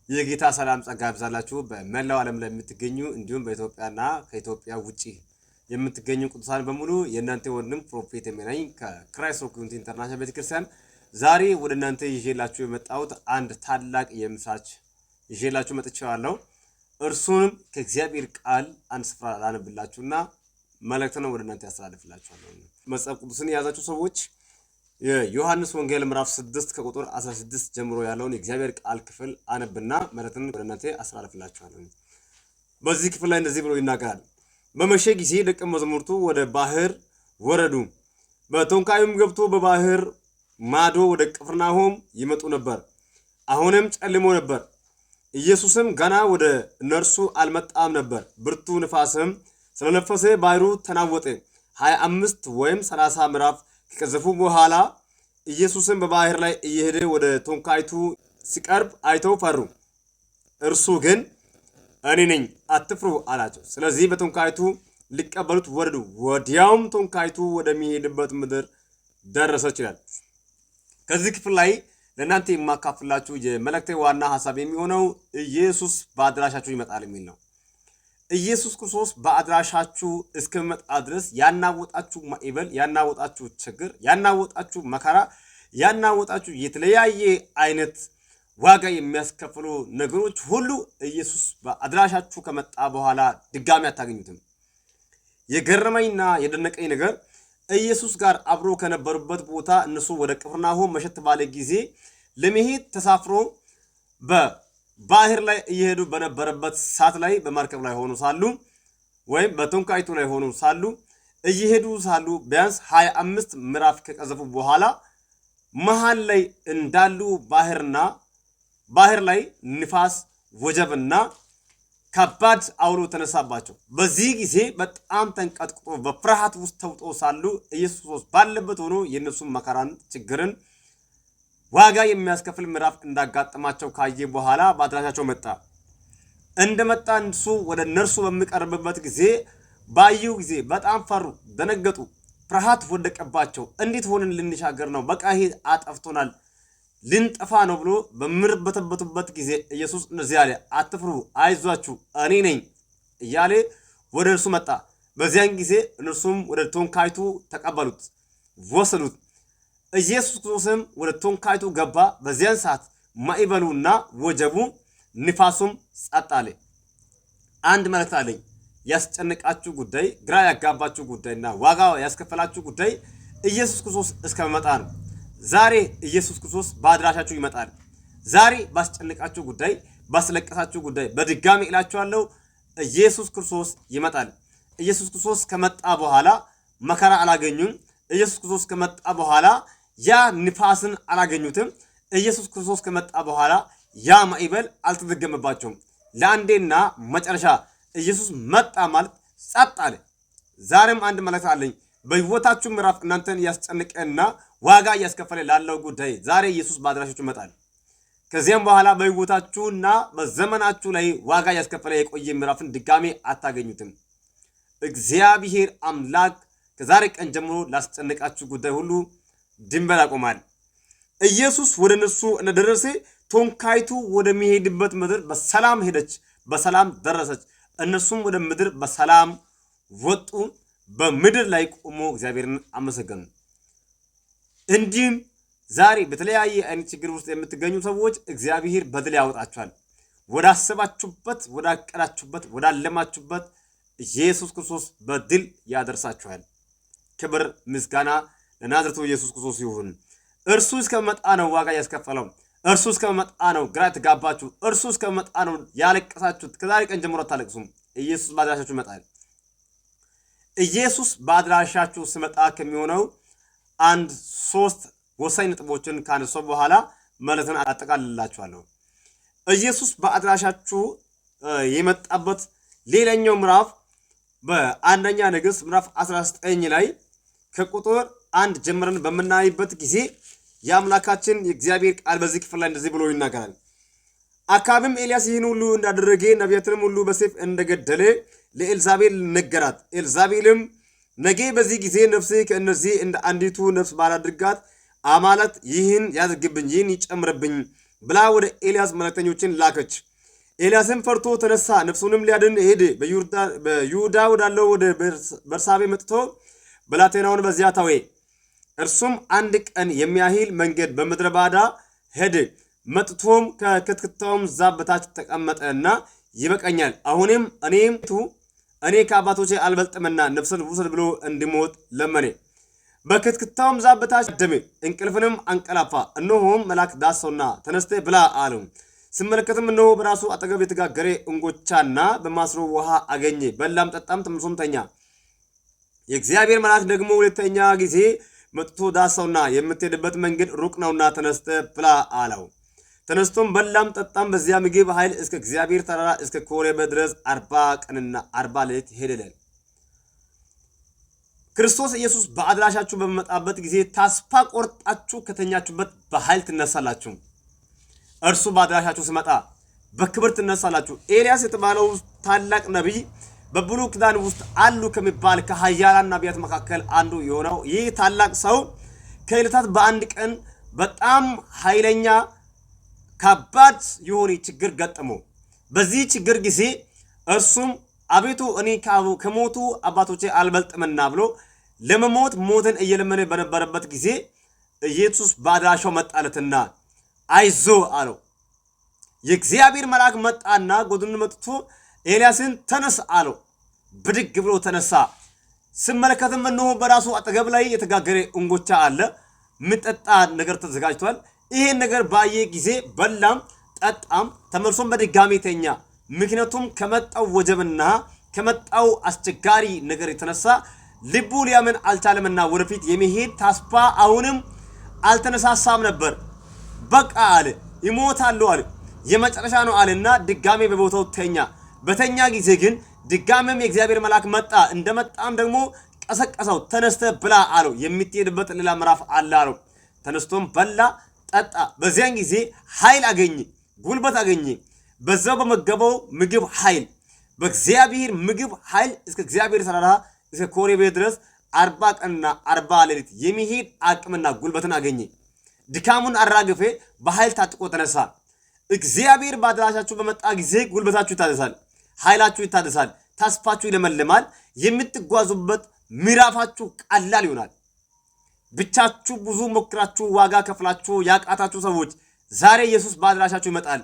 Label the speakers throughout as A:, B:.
A: የጌታ ሰላም ጸጋ ይብዛላችሁ በመላው ዓለም ላይ የምትገኙ እንዲሁም በኢትዮጵያና ከኢትዮጵያ ውጪ የምትገኙ ቅዱሳን በሙሉ የእናንተ ወንድም ፕሮፌት የሚናኝ ከክራይስት ሮክ ዩኒቲ ኢንተርናሽናል ቤተክርስቲያን ዛሬ ወደ እናንተ ይዤላችሁ የመጣሁት አንድ ታላቅ የምስራች ይዤላችሁ መጥቻለሁ። እርሱንም ከእግዚአብሔር ቃል አንድ ስፍራ ላነብላችሁና መልእክቱን ወደ እናንተ ያስተላልፍላችኋለሁ። መጽሐፍ ቅዱስን የያዛችሁ ሰዎች የዮሐንስ ወንጌል ምዕራፍ 6 ከቁጥር 16 ጀምሮ ያለውን የእግዚአብሔር ቃል ክፍል አነብና መልእክቱን ወደ እናንተ አስተላልፍላችኋለሁ። በዚህ ክፍል ላይ እንደዚህ ብሎ ይናገራል። በመሸ ጊዜ ደቀ መዛሙርቱ ወደ ባህር ወረዱ። በቶንካዩም ገብቶ በባህር ማዶ ወደ ቅፍርናሆም ይመጡ ነበር። አሁንም ጨልሞ ነበር። ኢየሱስም ገና ወደ እነርሱ አልመጣም ነበር። ብርቱ ንፋስም ስለነፈሰ ባህሩ ተናወጠ። 25 ወይም 30 ምዕራፍ ከቀዘፉ በኋላ ኢየሱስም በባህር ላይ እየሄደ ወደ ቶንካይቱ ሲቀርብ አይተው ፈሩ። እርሱ ግን እኔ ነኝ አትፍሩ አላቸው። ስለዚህ በቶንካይቱ ሊቀበሉት ወረዱ። ወዲያውም ቶንካይቱ ወደሚሄድበት ምድር ደረሰች ይላል። ከዚህ ክፍል ላይ ለእናንተ የማካፍላችሁ የመልእክቴ ዋና ሐሳብ የሚሆነው ኢየሱስ በአድራሻችሁ ይመጣል የሚል ነው። ኢየሱስ ክርስቶስ በአድራሻችሁ እስከመጣ ድረስ ያናወጣችሁ ማዕበል፣ ያናወጣችሁ ችግር፣ ያናወጣችሁ መከራ፣ ያናወጣችሁ የተለያየ አይነት ዋጋ የሚያስከፍሉ ነገሮች ሁሉ ኢየሱስ በአድራሻችሁ ከመጣ በኋላ ድጋሚ አታገኙትም። የገረመኝና የደነቀኝ ነገር ኢየሱስ ጋር አብሮ ከነበሩበት ቦታ እነሱ ወደ ቅፍርናሆም መሸት ባለ ጊዜ ለመሄድ ተሳፍሮ ባህር ላይ እየሄዱ በነበረበት ሰዓት ላይ በመርከብ ላይ ሆኑ ሳሉ ወይም በቶንካይቱ ላይ ሆኑ ሳሉ እየሄዱ ሳሉ ቢያንስ 25 ምዕራፍ ከቀዘፉ በኋላ መሃል ላይ እንዳሉ ባህር ላይ ንፋስ ወጀብና ከባድ አውሎ ተነሳባቸው። በዚህ ጊዜ በጣም ተንቀጥቅጦ በፍርሃት ውስጥ ተውጦ ሳሉ ኢየሱስ ባለበት ሆኖ የነሱን መከራን ችግርን ዋጋ የሚያስከፍል ምዕራፍ እንዳጋጠማቸው ካየ በኋላ በአድራሻቸው መጣ። እንደመጣ እሱ ወደ እነርሱ በሚቀርብበት ጊዜ ባዩ ጊዜ በጣም ፈሩ፣ ደነገጡ፣ ፍርሃት ወደቀባቸው። እንዴት ሆነን ልንሻገር ነው? በቃ ይሄ አጠፍቶናል፣ ልንጠፋ ነው ብሎ በሚርበተበቱበት ጊዜ ኢየሱስ እንደዚህ አለ፣ አትፍሩ፣ አይዟችሁ፣ እኔ ነኝ እያለ ወደ እርሱ መጣ። በዚያን ጊዜ እነርሱም ወደ ቶንካይቱ ተቀበሉት፣ ወሰዱት። ኢየሱስ ክርስቶስም ወደ ቶንካይቱ ገባ። በዚያን ሰዓት ማዕበሉና ወጀቡ ንፋሱም ጸጥ አለ። አንድ መልእክት አለኝ። ያስጨነቃችሁ ጉዳይ፣ ግራ ያጋባችሁ ጉዳይና ዋጋ ያስከፈላችሁ ጉዳይ ኢየሱስ ክርስቶስ እስከመጣ ነው። ዛሬ ኢየሱስ ክርስቶስ በአድራሻችሁ ይመጣል። ዛሬ ባስጨነቃችሁ ጉዳይ፣ ባስለቀሳችሁ ጉዳይ በድጋሚ እላችኋለሁ ኢየሱስ ክርስቶስ ይመጣል። ኢየሱስ ክርስቶስ ከመጣ በኋላ መከራ አላገኙም። ኢየሱስ ክርስቶስ ከመጣ በኋላ ያ ንፋስን አላገኙትም። ኢየሱስ ክርስቶስ ከመጣ በኋላ ያ ማዕበል አልተደገመባቸውም። ለአንዴና መጨረሻ ኢየሱስ መጣ ማለት ጸጥ አለ። ዛሬም አንድ መልእክት አለኝ። በሕይወታችሁ ምዕራፍ እናንተን ያስጨነቀና ዋጋ እያስከፈለ ላለው ጉዳይ ዛሬ ኢየሱስ በአድራሻችሁ ይመጣል። ከዚያም በኋላ በሕይወታችሁና በዘመናችሁ ላይ ዋጋ እያስከፈለ የቆየ ምዕራፍን ድጋሜ አታገኙትም። እግዚአብሔር አምላክ ከዛሬ ቀን ጀምሮ ላስጨነቃችሁ ጉዳይ ሁሉ ድንበር ያቆማል። ኢየሱስ ወደ እነሱ እንደደረሰ ቶንካይቱ ወደሚሄድበት ምድር በሰላም ሄደች፣ በሰላም ደረሰች። እነሱም ወደ ምድር በሰላም ወጡ። በምድር ላይ ቆሞ እግዚአብሔርን አመሰገኑ። እንዲህም ዛሬ በተለያየ አይነት ችግር ውስጥ የምትገኙ ሰዎች እግዚአብሔር በድል ያወጣችኋል። ወዳሰባችሁበት፣ ወዳቀዳችሁበት፣ ወዳለማችሁበት ኢየሱስ ክርስቶስ በድል ያደርሳችኋል። ክብር ምስጋና ለናዝሬቱ ኢየሱስ ክርስቶስ ይሁን። እርሱ እስከመጣ ነው ዋጋ ያስከፈለው። እርሱ እስከመጣ ነው ግራ የተጋባችሁ። እርሱ እስከመጣ ነው ያለቀሳችሁት። ከዛሬ ቀን ጀምሮ አታለቅሱም። ኢየሱስ በአድራሻችሁ ይመጣል። ኢየሱስ በአድራሻችሁ ሲመጣ ከሚሆነው አንድ 3 ወሳኝ ነጥቦችን ካነሳው በኋላ መልእክቱን አጠቃልላችኋለሁ። ኢየሱስ በአድራሻችሁ የመጣበት ሌላኛው ምዕራፍ በአንደኛ ነገሥት ምዕራፍ 19 ላይ ከቁጥር 1 ጀምረን በመናይበት ጊዜ የአምላካችን የእግዚአብሔር ቃል በዚህ ክፍል ላይ እንደዚህ ብሎ ይናገራል። አካብም ኤልያስ ይህን ሁሉ እንዳደረገ ነቢያትንም ሁሉ በሰይፍ እንደገደለ ለኤልዛቤል ነገራት። ኤልዛቤልም ነገ በዚህ ጊዜ ነፍሴ ከእነዚህ እንደ አንዲቱ ነፍስ ባላድርጋት አማለት ይህን ያድርግብኝ፣ ይህን ይጨምርብኝ፣ ብላ ወደ ኤልያስ መልእክተኞችን ላከች። ኤልያስም ፈርቶ ተነሳ፣ ነፍሱንም ሊያድን ሄደ። በይሁዳ ወዳለው ወደ ቤርሳቤ መጥቶ ብላቴናውን በዚያ ተወ። እርሱም አንድ ቀን የሚያህል መንገድ በምድረ ባዳ ሄደ። መጥቶም ከክትክታውም ዛፍ በታች ተቀመጠና ይበቃኛል፣ አሁንም እኔ ከአባቶቼ አልበልጥምና ነፍስን ውሰድ ብሎ እንዲሞት ለመነ። በክትክታውም ዛፍ በታች ደም እንቅልፍንም አንቀላፋ። እነሆም መልአክ ዳሰውና ተነስተ ብላ አለው። ሲመለከትም እነሆ በራሱ አጠገብ የተጋገረ እንጎቻና በማስሮ ውሃ አገኘ። በላም ጠጣም፣ ተመልሶም ተኛ። የእግዚአብሔር መልአክ ደግሞ ሁለተኛ ጊዜ መጥቶ ዳሰውና የምትሄድበት መንገድ ሩቅ ነውና ተነስተ ብላ አለው። ተነስቶም በላም ጠጣም። በዚያ ምግብ ኃይል እስከ እግዚአብሔር ተራራ እስከ ኮሬብ ድረስ 40 ቀንና 40 ሌሊት ሄደ። ክርስቶስ ኢየሱስ በአድራሻችሁ በመጣበት ጊዜ ተስፋ ቆርጣችሁ ከተኛችሁበት በኃይል ትነሳላችሁ። እርሱ በአድራሻችሁ ሲመጣ በክብር ትነሳላችሁ። ኤልያስ የተባለው ታላቅ ነቢይ በብሉይ ኪዳን ውስጥ አሉ ከሚባል ከኃያላን ነቢያት መካከል አንዱ የሆነው ይህ ታላቅ ሰው ከዕለታት በአንድ ቀን በጣም ኃይለኛ ከባድ የሆነ ችግር ገጠመው። በዚህ ችግር ጊዜ እርሱም አቤቱ እኔ ከሞቱ አባቶቼ አልበልጥምና ብሎ ለመሞት ሞትን እየለመነ በነበረበት ጊዜ ኢየሱስ በአድራሻው መጣለትና አይዞ አለው። የእግዚአብሔር መልአክ መጣና ጎድኑ መጥቶ ኤልያስን ተነስ አለው። ብድግ ብሎ ተነሳ። ሲመለከትም እነሆ በራሱ አጠገብ ላይ የተጋገረ እንጎቻ አለ፣ የሚጠጣ ነገር ተዘጋጅቷል። ይሄን ነገር ባየ ጊዜ በላም ጠጣም፣ ተመልሶም በድጋሚ ተኛ። ምክንያቱም ከመጣው ወጀብና ከመጣው አስቸጋሪ ነገር የተነሳ ልቡ ሊያምን አልቻለምና ወደፊት የሚሄድ ተስፋ አሁንም አልተነሳሳም ነበር። በቃ አለ፣ ይሞታል አለ፣ የመጨረሻ ነው አለና ድጋሚ በቦታው ተኛ። በተኛ ጊዜ ግን ድጋሚም የእግዚአብሔር መልአክ መጣ። እንደመጣም ደግሞ ቀሰቀሰው። ተነስተ ብላ አለው። የምትሄድበት ሌላ ምዕራፍ አለ አለው። ተነስቶም በላ ጠጣ። በዚያን ጊዜ ኃይል አገኘ፣ ጉልበት አገኘ። በዛው በመገበው ምግብ ኃይል፣ በእግዚአብሔር ምግብ ኃይል እስከ እግዚአብሔር ተራራ እስከ ኮሬብ ድረስ 40 ቀንና 40 ሌሊት የሚሄድ አቅምና ጉልበትን አገኘ። ድካሙን አራግፌ በኃይል ታጥቆ ተነሳ። እግዚአብሔር በአድራሻችሁ በመጣ ጊዜ ጉልበታችሁ ይታደሳል፣ ኃይላችሁ ይታደሳል፣ ተስፋችሁ ይለመልማል። የምትጓዙበት ምዕራፋችሁ ቀላል ይሆናል። ብቻችሁ ብዙ ሞክራችሁ ዋጋ ከፍላችሁ ያቃታችሁ ሰዎች ዛሬ ኢየሱስ በአድራሻችሁ ይመጣል።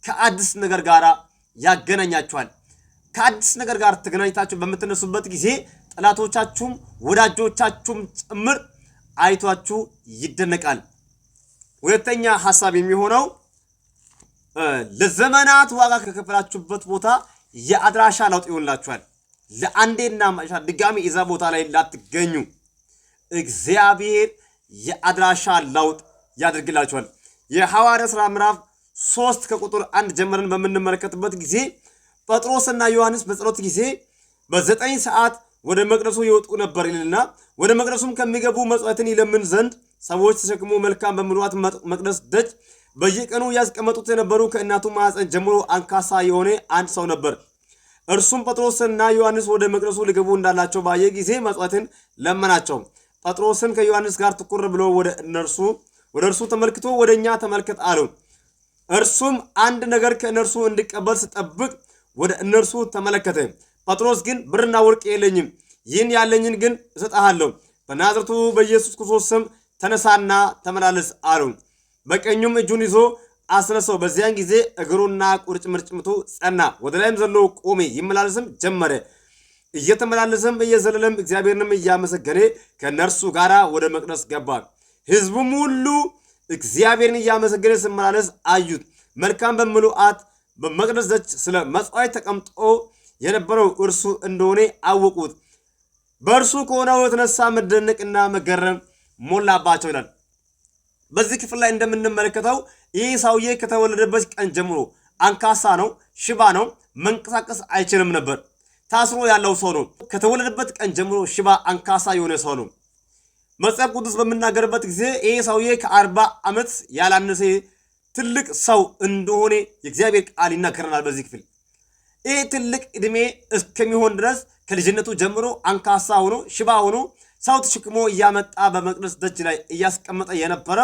A: ከአዲስ ነገር ጋር ያገናኛችኋል። ከአዲስ ነገር ጋር ተገናኝታችሁ በምትነሱበት ጊዜ ጠላቶቻችሁም ወዳጆቻችሁም ጭምር አይቷችሁ ይደነቃል። ሁለተኛ ሐሳብ የሚሆነው ለዘመናት ዋጋ ከከፈላችሁበት ቦታ የአድራሻ ለውጥ ይሆንላችኋል። ለአንዴና መጨረሻ ድጋሚ እዛ ቦታ ላይ ላትገኙ እግዚአብሔር የአድራሻ ለውጥ ያደርግላችኋል። የሐዋርያት ሥራ ምዕራፍ 3 ከቁጥር 1 ጀምረን በምንመለከትበት ጊዜ ጴጥሮስና ዮሐንስ በጸሎት ጊዜ በ9 ሰዓት ወደ መቅደሱ ይወጡ ነበር ይልና ወደ መቅደሱም ከሚገቡ መጽዋዕትን ይለምን ዘንድ ሰዎች ተሸክሞ መልካም በሚሏት መቅደስ ደጅ በየቀኑ ያስቀመጡት የነበሩ ከእናቱ ማኅፀን ጀምሮ አንካሳ የሆነ አንድ ሰው ነበር። እርሱም ጴጥሮስና ዮሐንስ ወደ መቅደሱ ሊገቡ እንዳላቸው ባየ ጊዜ መጽዋዕትን ለመናቸው። ጴጥሮስን ከዮሐንስ ጋር ትኩር ብሎ ወደ እርሱ ተመልክቶ ወደኛ ተመልከት አለው። እርሱም አንድ ነገር ከእነርሱ እንዲቀበል ሲጠብቅ ወደ እነርሱ ተመለከተ። ጴጥሮስ ግን ብርና ወርቅ የለኝም፣ ይህን ያለኝን ግን እሰጥሃለሁ። በናዝሬቱ በኢየሱስ ክርስቶስ ስም ተነሳና ተመላለስ አለው። በቀኙም እጁን ይዞ አስነሳው። በዚያን ጊዜ እግሩና ቁርጭምጭሚቱ ጸና፣ ወደ ላይም ዘሎ ቆሜ ይመላለስም ጀመረ። እየተመላለሰም እየዘለለም እግዚአብሔርንም እያመሰገነ ከእነርሱ ጋር ወደ መቅደስ ገባ። ሕዝቡም ሁሉ እግዚአብሔርን እያመሰገነ ሲመላለስ አዩት። መልካም በሚሉአት በመቅደስ ደጅ ስለ መሥዋዕት ተቀምጦ የነበረው እርሱ እንደሆነ አወቁት። በእርሱ ከሆነው የተነሳ መደነቅና መገረም ሞላባቸው ይላል። በዚህ ክፍል ላይ እንደምንመለከተው ይህ ሰውዬ ከተወለደበት ቀን ጀምሮ አንካሳ ነው፣ ሽባ ነው፣ መንቀሳቀስ አይችልም ነበር። ታስሮ ያለው ሰው ነው። ከተወለደበት ቀን ጀምሮ ሽባ አንካሳ የሆነ ሰው ነው። መጽሐፍ ቅዱስ በምናገርበት ጊዜ ይህ ሰውዬ ከ40 ዓመት ያላነሰ ትልቅ ሰው እንደሆነ የእግዚአብሔር ቃል ይናገረናል። በዚህ ክፍል ይህ ትልቅ ዕድሜ እስከሚሆን ድረስ ከልጅነቱ ጀምሮ አንካሳ ሆኖ ሽባ ሆኖ ሰው ተሸክሞ እያመጣ በመቅደስ ደጅ ላይ እያስቀመጠ የነበረ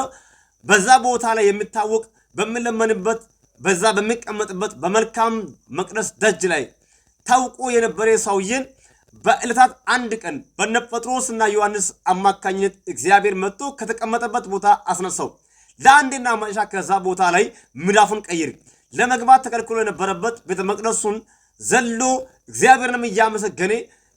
A: በዛ ቦታ ላይ የሚታወቅ በሚለመንበት በዛ በሚቀመጥበት በመልካም መቅደስ ደጅ ላይ ታውቆ የነበረ ሰውዬን በዕለታት አንድ ቀን በነ ጴጥሮስና ዮሐንስ አማካኝነት እግዚአብሔር መጥቶ ከተቀመጠበት ቦታ አስነሳው። ለአንዴና መጨረሻ ከዛ ቦታ ላይ ምዕራፉን ቀይር። ለመግባት ተከልክሎ የነበረበት ቤተ መቅደሱን ዘሎ እግዚአብሔርንም እያመሰገነ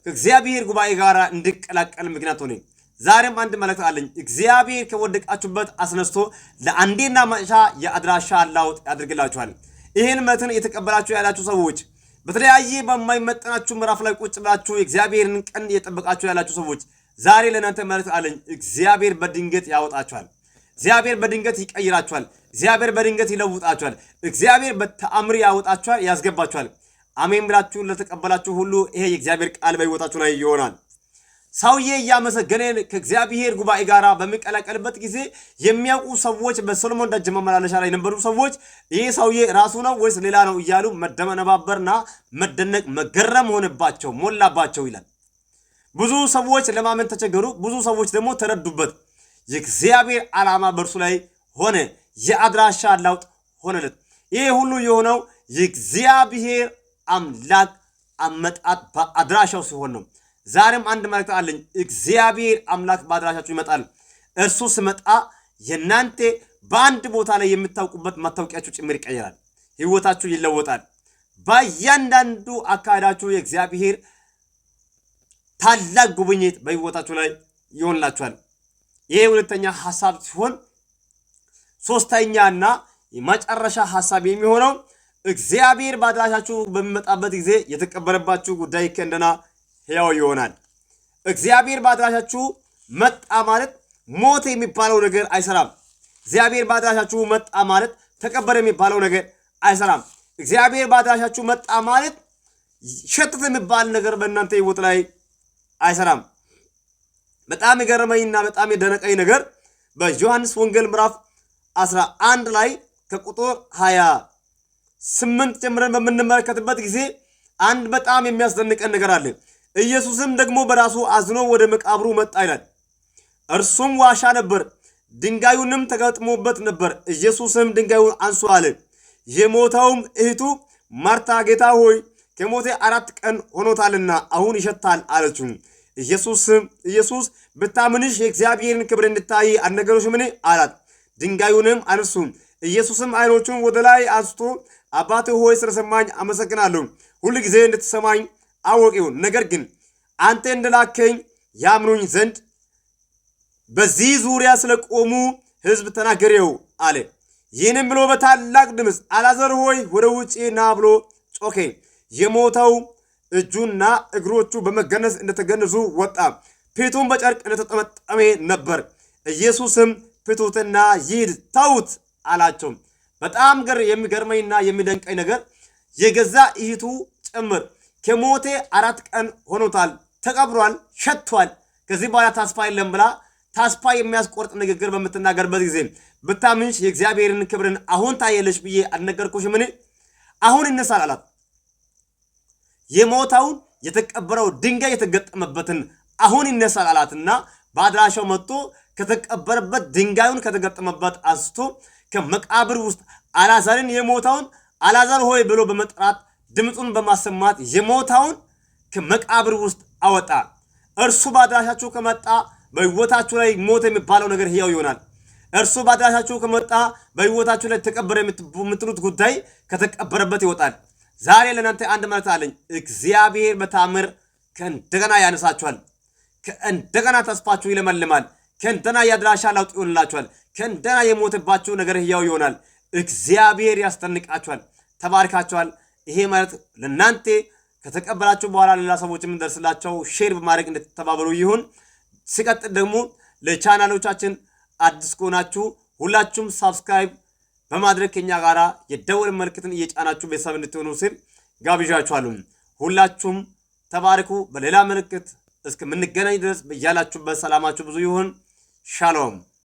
A: ከእግዚአብሔር ጉባኤ ጋር እንዲቀላቀል ምክንያት ሆነ። ዛሬም አንድ መልእክት አለኝ። እግዚአብሔር ከወደቃችሁበት አስነስቶ ለአንዴና መጨረሻ የአድራሻ ለውጥ ያድርግላችኋል። ይህን መልእክትን የተቀበላችሁ ያላችሁ ሰዎች በተለያየ በማይመጠናችሁ ምዕራፍ ላይ ቁጭ ብላችሁ እግዚአብሔርን ቀን እየጠበቃችሁ ያላችሁ ሰዎች ዛሬ ለእናንተ መልእክት አለኝ። እግዚአብሔር በድንገት ያወጣችኋል። እግዚአብሔር በድንገት ይቀይራችኋል። እግዚአብሔር በድንገት ይለውጣችኋል። እግዚአብሔር በተአምር ያወጣችኋል፣ ያስገባችኋል። አሜን ብላችሁ ለተቀበላችሁ ሁሉ ይሄ የእግዚአብሔር ቃል በሕይወታችሁ ላይ ይሆናል። ሰውዬ እያመሰገነ ከእግዚአብሔር ጉባኤ ጋር በሚቀላቀልበት ጊዜ የሚያውቁ ሰዎች በሰሎሞን ደጅ መመላለሻ ላይ የነበሩ ሰዎች ይህ ሰውዬ ራሱ ነው ወይስ ሌላ ነው እያሉ መደመነባበርና መደነቅ መገረም ሆነባቸው፣ ሞላባቸው ይላል። ብዙ ሰዎች ለማመን ተቸገሩ። ብዙ ሰዎች ደግሞ ተረዱበት። የእግዚአብሔር ዓላማ በእርሱ ላይ ሆነ። የአድራሻ ለውጥ ሆነለት። ይህ ሁሉ የሆነው የእግዚአብሔር አምላክ አመጣጥ በአድራሻው ሲሆን ነው። ዛሬም አንድ መልእክት አለኝ። እግዚአብሔር አምላክ በአድራሻችሁ ይመጣል። እርሱ ሲመጣ የናንተ በአንድ ቦታ ላይ የምታውቁበት መታወቂያችሁ ጭምር ይቀየራል። ህይወታችሁ ይለወጣል። በእያንዳንዱ አካሄዳችሁ የእግዚአብሔር ታላቅ ጉብኝት በህይወታችሁ ላይ ይሆንላችኋል። ይሄ ሁለተኛ ሐሳብ ሲሆን ሶስተኛና የመጨረሻ ሐሳብ የሚሆነው እግዚአብሔር በአድራሻችሁ በሚመጣበት ጊዜ የተቀበረባችሁ ጉዳይ ከእንደና ሕያው ይሆናል። እግዚአብሔር በአድራሻችሁ መጣ ማለት ሞት የሚባለው ነገር አይሰራም። እግዚአብሔር በአድራሻችሁ መጣ ማለት ተቀበረ የሚባለው ነገር አይሰራም። እግዚአብሔር በአድራሻችሁ መጣ ማለት ሸተተ የሚባል ነገር በእናንተ ህይወት ላይ አይሰራም። በጣም የገረመኝና በጣም የደነቀኝ ነገር በዮሐንስ ወንጌል ምዕራፍ 11 ላይ ከቁጥር 28 ጀምረን በምንመለከትበት ጊዜ አንድ በጣም የሚያስደንቀን ነገር አለ። ኢየሱስም ደግሞ በራሱ አዝኖ ወደ መቃብሩ መጣ ይላል። እርሱም ዋሻ ነበር፣ ድንጋዩንም ተገጥሞበት ነበር። ኢየሱስም ድንጋዩን አንሱ አለ። የሞተውም እህቱ ማርታ ጌታ ሆይ ከሞተ 4 ቀን ሆኖታልና አሁን ይሸታል አለችው። ኢየሱስ ብታምንሽ የእግዚአብሔርን ክብር እንድታይ አልነገሩሽምን አላት። ድንጋዩንም አነሱ። ኢየሱስም ዓይኖቹን ወደ ላይ አንስቶ አባቴ ሆይ ስለሰማኝ አመሰግናለሁ፣ ሁሉ ጊዜ እንድትሰማኝ አወቅሁ። ነገር ግን አንተ እንደላከኝ ያምኑኝ ዘንድ በዚህ ዙሪያ ስለቆሙ ሕዝብ ተናገረው አለ። ይህንም ብሎ በታላቅ ድምፅ አልዓዛር ሆይ ወደ ውጪ ና ብሎ ጮኸ። የሞተው እጁና እግሮቹ በመገነዝ እንደተገነዙ ወጣ፣ ፊቱም በጨርቅ እንደተጠመጠመ ነበር። ኢየሱስም ፍቱትና ይሂድ ተዉት አላቸው። በጣም የሚገርመኝና የሚደንቀኝ ነገር የገዛ እህቱ ጭምር ከሞተ 4 ቀን ሆኖታል፣ ተቀብሯል፣ ሸቷል፣ ከዚህ በኋላ ተስፋ የለም ብላ ተስፋ የሚያስቆርጥ ንግግር በምትናገርበት ጊዜ ብታምንሽ የእግዚአብሔርን ክብርን አሁን ታየለሽ ብዬ አልነገርኩሽምን? አሁን ይነሳል አላት። የሞተውን የተቀበረው ድንጋይ የተገጠመበትን አሁን ይነሳል አላትና በአድራሻው መጥቶ ከተቀበረበት ድንጋዩን ከተገጠመበት አንስቶ ከመቃብር ውስጥ አልዓዛርን የሞተውን አልዓዛር ሆይ ብሎ በመጥራት ድምፁን በማሰማት የሞተውን ከመቃብር ውስጥ አወጣ። እርሱ በአድራሻችሁ ከመጣ በሕይወታችሁ ላይ ሞት የሚባለው ነገር ሕያው ይሆናል። እርሱ በአድራሻችሁ ከመጣ በሕይወታችሁ ላይ ተቀበረ የምትሉት ጉዳይ ከተቀበረበት ይወጣል። ዛሬ ለእናንተ አንድ መልእክት አለኝ። እግዚአብሔር በታምር ከእንደገና ያነሳችኋል። ከእንደገና ተስፋችሁ ይለመልማል። ከእንደገና የአድራሻ ለውጥ ይሆንላችኋል። ከእንደገና የሞተባችሁ ነገር ሕያው ይሆናል። እግዚአብሔር ያስጠንቃችኋል። ተባርካችኋል። ይሄ ማለት ለእናንተ ከተቀበላችሁ በኋላ ሌላ ሰዎችም እንደርስላቸው ሼር በማድረግ እንድትተባበሩ ይሁን። ሲቀጥል ደግሞ ለቻናሎቻችን አዲስ ከሆናችሁ ሁላችሁም ሳብስክራይብ በማድረግ ከኛ ጋራ የደወል ምልክትን እየጫናችሁ ቤተሰብ እንድትሆኑ ሲል ጋብዣችኋለሁ። ሁላችሁም ተባረኩ። በሌላ ምልክት እስከምንገናኝ ድረስ በያላችሁበት ሰላማችሁ ብዙ ይሁን። ሻሎም